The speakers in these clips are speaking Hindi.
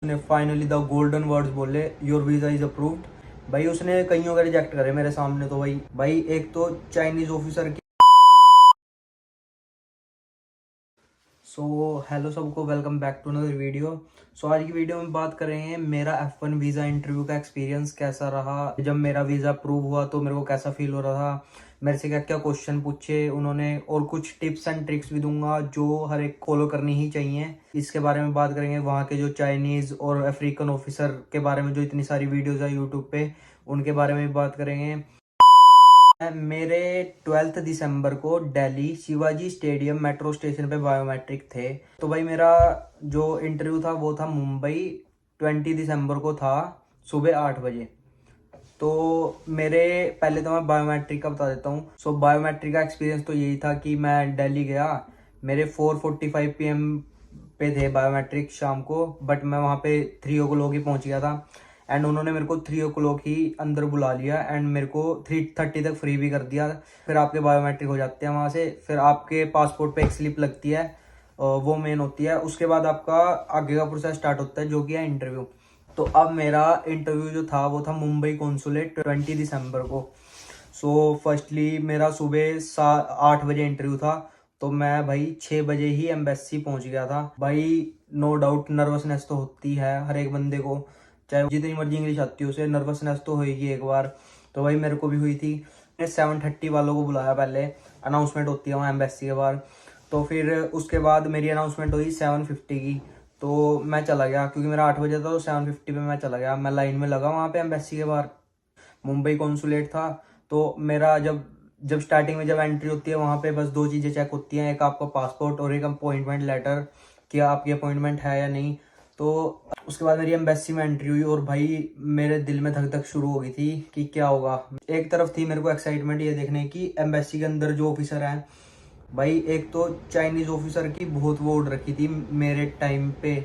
उसने फाइनली द गोल्डन वर्ड्स बोले, योर वीजा इज अप्रूव्ड। भाई उसने कईयों का रिजेक्ट करे मेरे सामने। तो भाई एक तो चाइनीज ऑफिसर की। सो हेलो सबको, welcome back to another video. आज की वीडियो में बात करेंगे मेरा F1 वीज़ा इंटरव्यू का एक्सपीरियंस कैसा रहा। जब मेरा वीज़ा अप्रूव हुआ तो मेरे को कैसा फील हो रहा था, मेरे से क्या क्या क्वेश्चन पूछे उन्होंने, और कुछ टिप्स एंड ट्रिक्स भी दूंगा जो हर एक फॉलो करनी ही चाहिए। इसके बारे में बात करेंगे। वहाँ के जो चाइनीज़ और अफ्रीकन ऑफिसर के बारे में जो इतनी सारी वीडियोज़ है यूट्यूब पे, उनके बारे में भी बात करेंगे। मेरे 12 दिसंबर को Delhi Shivaji stadium metro station पे बायोमेट्रिक थे। तो भाई मेरा जो इंटरव्यू था वो था मुंबई, 20 दिसंबर को था, सुबह 8 बजे। तो मेरे पहले तो मैं बायोमेट्रिक का बता देता हूँ। बायोमेट्रिक का एक्सपीरियंस तो यही था कि मैं दिल्ली गया, मेरे 4:45 PM पे थे बायोमेट्रिक शाम को, बट मैं वहाँ पे 3 o'clock ही पहुँच गया था। एंड उन्होंने मेरे को 3 o'clock ही अंदर बुला लिया एंड मेरे को 3:30 तक फ्री भी कर दिया। फिर आपके बायोमेट्रिक हो जाते हैं वहाँ से। फिर आपके पासपोर्ट पे एक स्लिप लगती है, वो मेन होती है। उसके बाद आपका आगे का प्रोसेस स्टार्ट होता है जो कि है इंटरव्यू। तो अब मेरा इंटरव्यू जो था वो था मुंबई कॉन्सुलेट 20 दिसंबर को। फर्स्टली मेरा सुबह 8 बजे इंटरव्यू था। तो मैं भाई 6 बजे ही एम्बेसी पहुंच गया था। भाई नो डाउट नर्वसनेस तो होती है हर एक बंदे को, चाहे जितनी मर्जी इंग्लिश आती हो, उसे नर्वसनेस तो होगी एक बार। तो भाई मेरे को भी हुई थी। 7:30 वालों को बुलाया, पहले अनाउंसमेंट होती है वहाँ एम्बेसी के बाहर। तो फिर उसके बाद मेरी अनाउंसमेंट हुई 7:50 की। तो मैं चला गया क्योंकि मेरा 8 बजे था, तो 7:50 पे मैं चला गया। मैं लाइन में लगा वहाँ पे एम्बेसी के बाहर, मुंबई कॉन्सुलेट था। तो मेरा जब जब स्टार्टिंग में जब एंट्री होती है वहाँ पे बस दो चीज़ें चेक होती हैं, एक आपका पासपोर्ट और एक अपॉइंटमेंट लेटर, कि आपकी अपॉइंटमेंट है या नहीं। तो उसके बाद मेरी एम्बेसी में एंट्री हुई और भाई मेरे दिल में धक धक शुरू हो गई थी कि क्या होगा। एक तरफ थी मेरे को एक्साइटमेंट ये देखने की एम्बेसी के अंदर जो ऑफिसर हैं, भाई एक तो चाइनीज ऑफिसर की बहुत वो उड़ रखी थी मेरे टाइम पे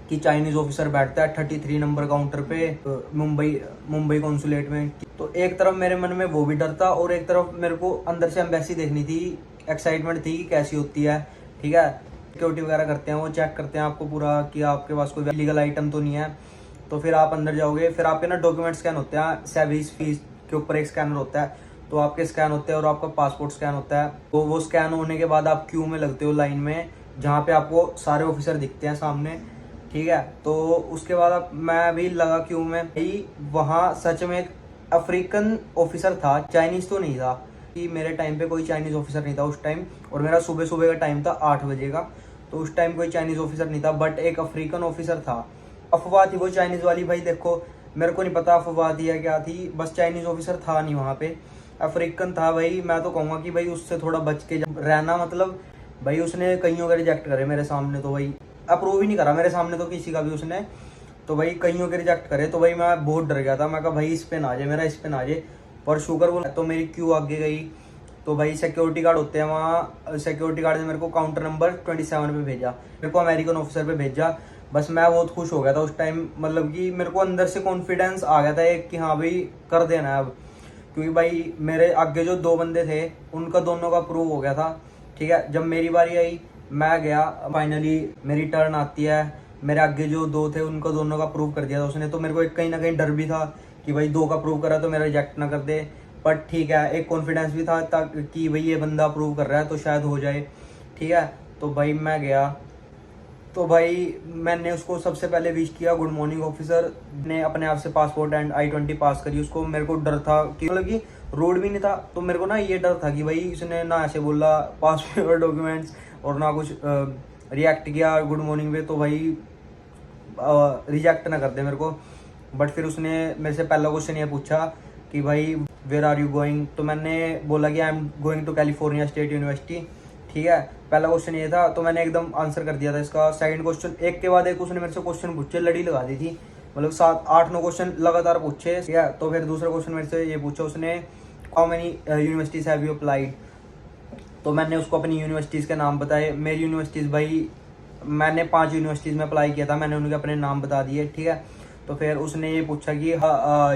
कि चाइनीज ऑफिसर बैठता है 33 नंबर काउंटर पे मुंबई कॉन्सुलेट में। तो एक तरफ मेरे मन में वो भी डर था और एक तरफ मेरे को अंदर से एम्बेसी देखनी थी, एक्साइटमेंट थी कि कैसी होती है। ठीक है, सिक्योरिटी वगैरह करते हैं, वो चेक करते हैं आपको पूरा कि आपके पास कोई लीगल आइटम तो नहीं है। तो फिर आप अंदर जाओगे, फिर आपके ना डॉक्यूमेंट स्कैन होते हैं, सर्विस फीस के ऊपर एक स्कैनर होता है, तो आपके स्कैन होते हैं और आपका पासपोर्ट स्कैन होता है। तो वो स्कैन होने के बाद आप क्यू में लगते हो लाइन में, जहाँ पे आपको सारे ऑफिसर दिखते हैं सामने। ठीक है, तो उसके बाद मैं भी लगा क्यू में। भाई वहाँ सच में एक अफ्रीकन ऑफिसर था, चाइनीज तो नहीं था, कि मेरे टाइम पे कोई चाइनीज ऑफिसर नहीं था उस टाइम। और मेरा सुबह सुबह का टाइम था 8 बजे का, तो उस टाइम कोई चाइनीज ऑफिसर नहीं था, बट एक अफ्रीकन ऑफिसर था। अफवाह थी वो चाइनीज वाली, भाई देखो मेरे को नहीं पता अफवाह थी या क्या थी, बस चाइनीज ऑफिसर था नहीं वहाँ पे, अफ्रीकन था। भाई मैं तो कहूँगा कि भाई उससे थोड़ा बच के रहना। मतलब भाई उसने कईयों का रिजेक्ट करे मेरे सामने, तो भाई अप्रूव ही नहीं करा मेरे सामने तो किसी का भी उसने। तो भाई कईयों के रिजेक्ट करे, तो भाई मैं बहुत डर गया था। मैं कहा भाई इस पे ना जाए, मेरा इस पे ना जाए। पर शुक्र बोला तो मेरी क्यू आगे गई। तो भाई सिक्योरिटी गार्ड होते हैं वहाँ, सिक्योरिटी गार्ड ने मेरे को काउंटर नंबर 27 पे भेजा, मेरे को अमेरिकन ऑफिसर पे भेजा। बस मैं बहुत खुश हो गया था उस टाइम, मतलब कि मेरे को अंदर से कॉन्फिडेंस आ गया था एक कि हाँ भाई कर देना है अब। क्योंकि भाई मेरे आगे जो दो बंदे थे उनका दोनों का अप्रूव हो गया था। ठीक है, जब मेरी बारी आई मैं गया, फाइनली मेरी टर्न आती है। मेरे आगे जो दो थे उनका दोनों का अप्रूव कर दिया था उसने। तो मेरे को एक कहीं ना कहीं डर भी था कि भाई दो का अप्रूव करा तो मेरा रिजेक्ट ना कर दे। बट ठीक है, एक कॉन्फिडेंस भी था कि भाई ये बंदा अप्रूव कर रहा है तो शायद हो जाए। ठीक है, तो भाई मैं गया। तो भाई मैंने उसको सबसे पहले विश किया, गुड मॉर्निंग ऑफिसर। ने अपने आप से पासपोर्ट एंड I-20 पास करी उसको। मेरे को डर था कि मतलब कि रोड भी नहीं था, तो मेरे को ना ये डर था कि भाई इसने ना ऐसे बोला पासपोर्ट डॉक्यूमेंट्स और ना कुछ रिएक्ट किया गुड मॉर्निंग पे, तो भाई रिजेक्ट ना कर दे मेरे को। बट फिर उसने मेरे से पहला क्वेश्चन ये पूछा कि भाई वेयर आर यू गोइंग। तो मैंने बोला कि I am going to California State University. ठीक है, पहला क्वेश्चन ये था, तो मैंने एकदम आंसर कर दिया था इसका। सेकंड क्वेश्चन एक के बाद एक उसने मेरे से क्वेश्चन पूछे, लड़ी लगा दी थी, मतलब 7 8 9 क्वेश्चन लगातार पूछे। ठीक है, तो फिर दूसरा क्वेश्चन मेरे से ये पूछा उसने, how many universities have you applied. तो मैंने उसको अपनी यूनिवर्सिटीज़ के नाम बताए। मेरी यूनिवर्सिटीज़ भाई मैंने 5 यूनिवर्सिटीज़ में अप्लाई किया था, मैंने उनके अपने नाम बता दिए। ठीक है, तो फिर उसने ये पूछा कि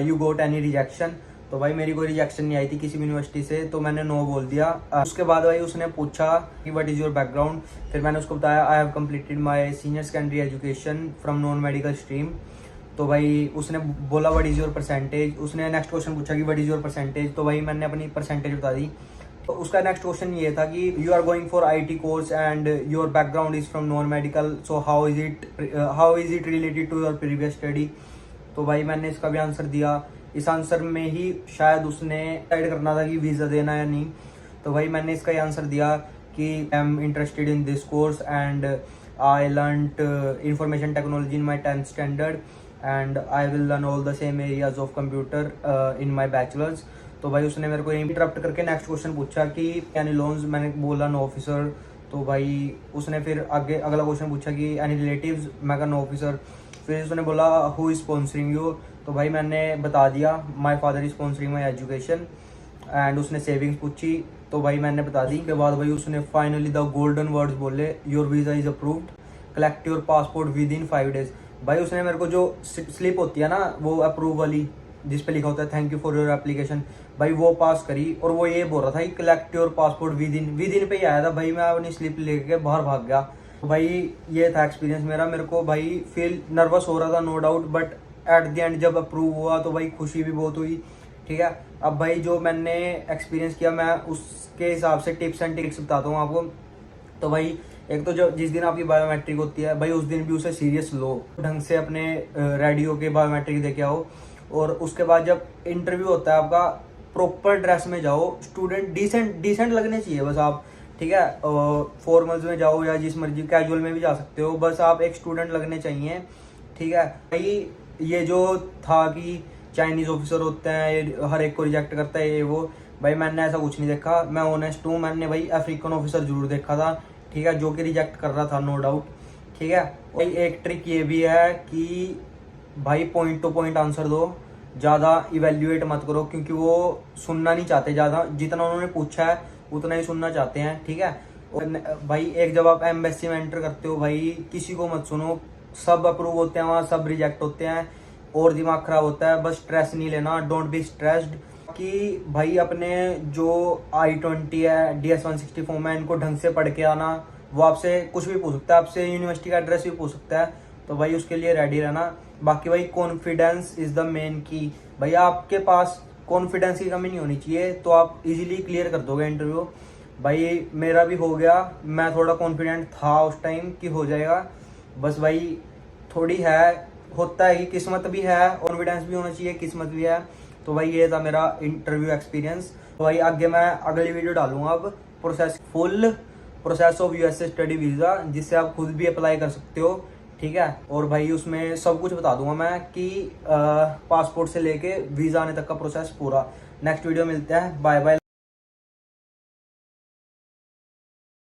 यू गोट एनी रिजेक्शन। तो तो भाई मेरी कोई रिजेक्शन नहीं आई थी किसी भी यूनिवर्सिटी से, तो मैंने नो बोल दिया। उसके बाद भाई उसने पूछा कि व्हाट इज़ योर बैकग्राउंड। फिर मैंने उसको बताया I have completed my senior secondary education from non medical stream. तो भाई उसने बोला व्हाट इज़ योर परसेंटेज। उसने नेक्स्ट क्वेश्चन पूछा कि व्हाट इज़ योर परसेंटेज। तो भाई मैंने अपनी परसेंटेज बता दी। तो उसका नेक्स्ट क्वेश्चन ये था कि you are going for IT course and your background is from non medical, so how is it related to your previous study. तो भाई मैंने इसका भी आंसर दिया। इस आंसर में ही शायद उसने डिसाइड करना था कि वीज़ा देना या नहीं। तो भाई मैंने इसका ही आंसर दिया कि I am interested in this course and I learned information technology in my 10th standard and I will learn all the same areas of computer in my bachelors. तो भाई उसने मेरे को इंटरप्ट करके नेक्स्ट क्वेश्चन पूछा कि एनी लोन्स। मैंने बोला नो ऑफिसर। तो भाई उसने फिर आगे अगला क्वेश्चन पूछा कि एनी रिलेटिव्स। मैं कहा नो ऑफिसर। फिर उसने बोला हु इज स्पॉन्सरिंग यू। तो भाई मैंने बता दिया my father is sponsoring my education. And उसने सेविंग्स पूछी। तो भाई मैंने बता दी। उसके बाद भाई उसने फाइनली द गोल्डन वर्ड्स बोले your visa is approved, collect your passport with in 5 days। भाई उसने मेरे को जो स्लिप होती है ना वो अप्रूव वाली, जिस पे लिखा होता है thank you for your application, भाई वो पास करी। और वो ये बोल रहा था कि collect your passport with in पे ही आया था। भाई मैं अपनी स्लिप लेके बाहर भाग गया। तो भाई ये था एक्सपीरियंस मेरा। मेरे को भाई फील नर्वस हो रहा था no doubt, but at the end जब अप्रूव हुआ तो भाई खुशी भी बहुत हुई। ठीक है, अब भाई जो मैंने एक्सपीरियंस किया मैं उसके हिसाब से टिप्स एंड ट्रिक्स बताता हूँ आपको। तो भाई एक तो जब जिस दिन आपकी बायोमेट्रिक होती है भाई उस दिन भी उसे सीरियस लो, ढंग से अपने रेडियो के बायोमेट्रिक देके आओ। और उसके बाद जब इंटरव्यू होता है आपका प्रॉपर ड्रेस में जाओ। स्टूडेंट डिसेंट लगने चाहिए बस आप। ठीक है, फॉर्मल्स में जाओ या जिस मर्जी कैजुअल में भी जा सकते हो, बस आप एक स्टूडेंट लगने चाहिए। ठीक है भाई, ये जो था कि चाइनीज ऑफिसर होते हैं ये हर एक को रिजेक्ट करता है ये वो, भाई मैंने ऐसा कुछ नहीं देखा। मैं ऑनेस्ट हूँ, मैंने भाई अफ्रीकन ऑफिसर जरूर देखा था। ठीक है, जो कि रिजेक्ट कर रहा था नो डाउट। ठीक है भाई, एक ट्रिक ये भी है कि भाई पॉइंट टू पॉइंट आंसर दो, ज़्यादा इवेल्युएट मत करो, क्योंकि वो सुनना नहीं चाहते ज़्यादा। जितना उन्होंने पूछा है उतना ही सुनना चाहते हैं। ठीक है, और भाई एक जब आप एम्बेसी में एंटर करते हो भाई किसी को मत सुनो। सब अप्रूव होते हैं वहाँ, सब रिजेक्ट होते हैं और दिमाग खराब होता है। बस स्ट्रेस नहीं लेना, डोंट बी स्ट्रेस्ड। कि भाई अपने जो I-20 है DS-164 में इनको ढंग से पढ़ के आना। वो आपसे कुछ भी पूछ सकता है, आपसे यूनिवर्सिटी का एड्रेस भी पूछ सकता है, तो भाई उसके लिए रेडी रहना। बाकी भाई कॉन्फिडेंस इज द मेन की। भाई आपके पास कॉन्फिडेंस की कमी नहीं होनी चाहिए, तो आप इजीली क्लियर कर दोगे इंटरव्यू। भाई मेरा भी हो गया, मैं थोड़ा कॉन्फिडेंट था उस टाइम कि हो जाएगा। बस भाई थोड़ी है, होता है कि किस्मत भी है, कॉन्फिडेंस भी होना चाहिए, किस्मत भी है। तो भाई ये था मेरा इंटरव्यू एक्सपीरियंस। तो भाई आगे मैं अगली वीडियो डालूंगा अब full process of USA study visa, जिससे आप खुद भी अप्लाई कर सकते हो। ठीक है, और भाई उसमें सब कुछ बता दूंगा मैं कि पासपोर्ट से लेके वीज़ा आने तक का प्रोसेस पूरा। नेक्स्ट वीडियो मिलते हैं, बाय बाय।